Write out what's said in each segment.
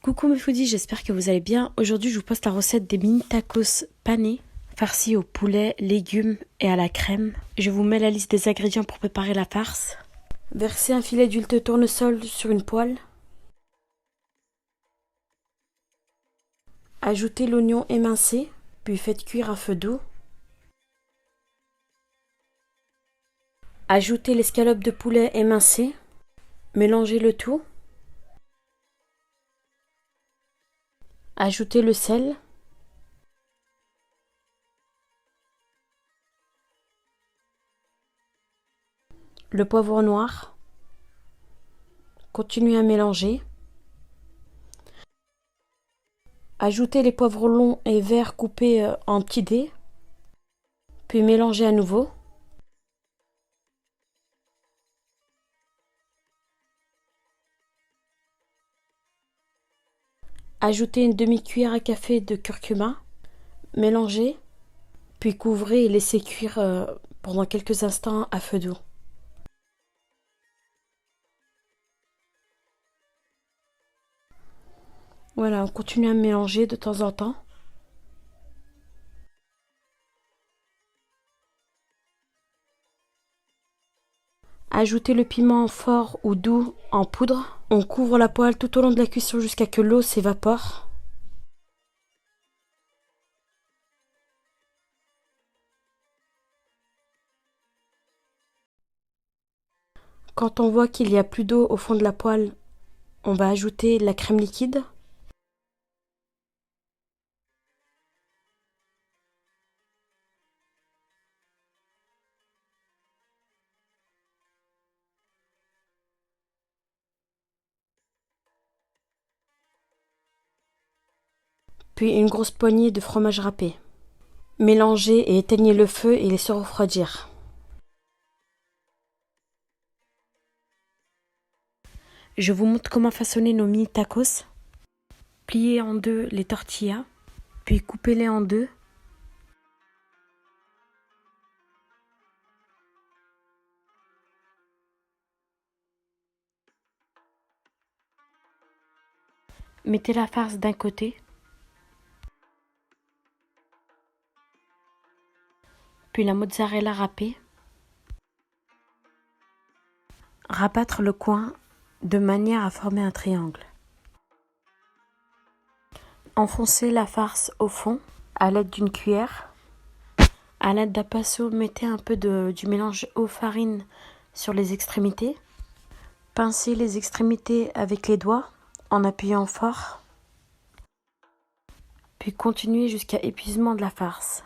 Coucou mes foodies, j'espère que vous allez bien. Aujourd'hui, je vous poste la recette des mini tacos panés, farcis au poulet, légumes et à la crème. Je vous mets la liste des ingrédients pour préparer la farce. Versez un filet d'huile de tournesol sur une poêle. Ajoutez l'oignon émincé, puis faites cuire à feu doux. Ajoutez l'escalope de poulet émincée. Mélangez le tout. Ajoutez le sel. Le poivre noir. Continuez à mélanger. Ajoutez les poivrons longs et verts coupés en petits dés. Puis mélangez à nouveau. Ajoutez une demi-cuillère à café de curcuma. Mélangez. Puis couvrez et laissez cuire pendant quelques instants à feu doux. Voilà, on continue à mélanger de temps en temps. Ajoutez le piment fort ou doux en poudre. On couvre la poêle tout au long de la cuisson jusqu'à que l'eau s'évapore. Quand on voit qu'il n'y a plus d'eau au fond de la poêle, on va ajouter la crème liquide. Puis une grosse poignée de fromage râpé. Mélangez et éteignez le feu et laissez refroidir. Je vous montre comment façonner nos mini tacos. Pliez en deux les tortillas, puis coupez-les en deux. Mettez la farce d'un côté, puis la mozzarella râpée. Rabattre le coin de manière à former un triangle. Enfoncez la farce au fond à l'aide d'une cuillère. À l'aide d'un pinceau, mettez un peu du mélange eau-farine sur les extrémités. Pincez les extrémités avec les doigts en appuyant fort. Puis continuez jusqu'à épuisement de la farce.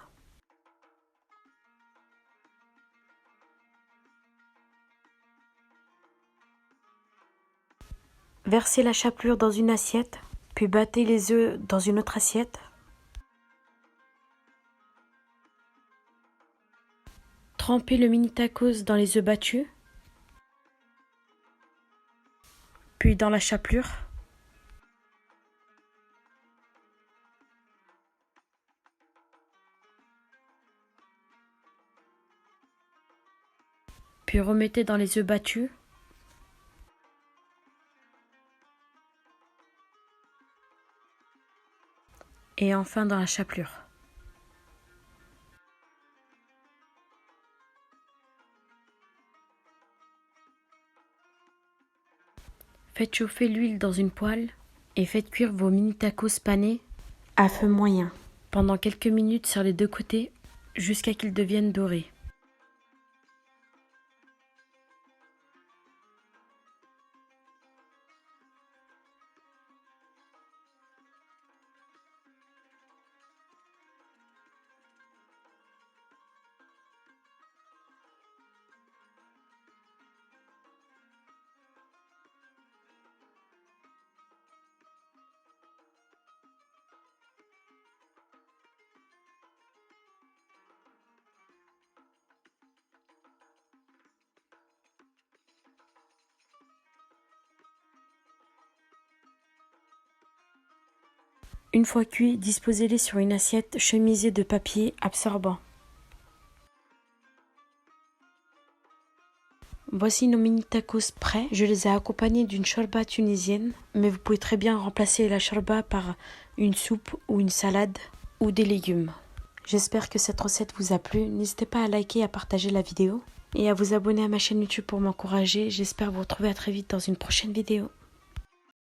Versez la chapelure dans une assiette, puis battez les œufs dans une autre assiette. Trempez le mini tacos dans les œufs battus, puis dans la chapelure. Puis remettez dans les œufs battus. Et enfin dans la chapelure. Faites chauffer l'huile dans une poêle et faites cuire vos mini tacos panés à feu moyen pendant quelques minutes sur les deux côtés jusqu'à qu'ils deviennent dorés. Une fois cuits, disposez-les sur une assiette chemisée de papier absorbant. Voici nos mini tacos prêts. Je les ai accompagnés d'une shorba tunisienne, mais vous pouvez très bien remplacer la shorba par une soupe ou une salade ou des légumes. J'espère que cette recette vous a plu. N'hésitez pas à liker et à partager la vidéo et à vous abonner à ma chaîne YouTube pour m'encourager. J'espère vous retrouver à très vite dans une prochaine vidéo.